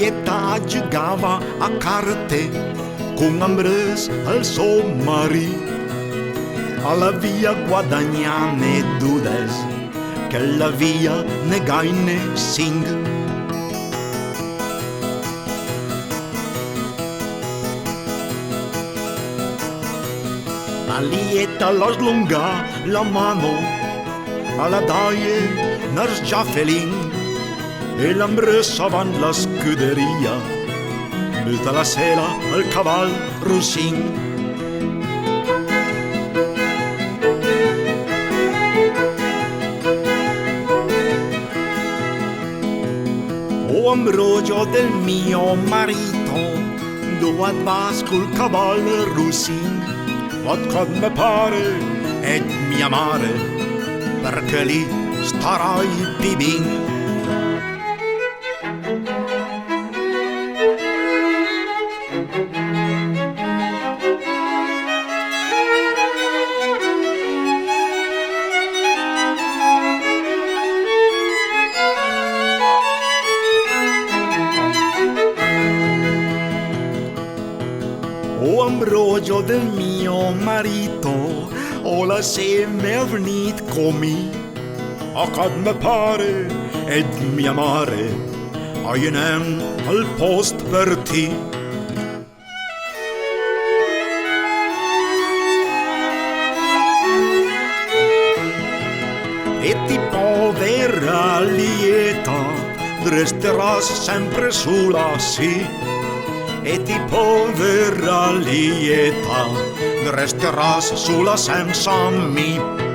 lieta giocava a carte con Ambrose al suo marito. Alla via guadagnane dudes che la via ne gaine sing. La lieta la slunga la mano alla daie nars già felin e l'Ambrose avanti la scuderia multa la sera al caval russin. O Ambrogio del mio marito, dove vas col cavallo russin, vad kad me pare ed mi amare, perché lì starai pibin. O Ambrogio del mio marito, o la se me venit comi, a kad me pare ed mi amare, a jenem al post per ti. E ti povera lieta, resteras sempre sola, sì. E ti povera lieta, resteras sola senza me.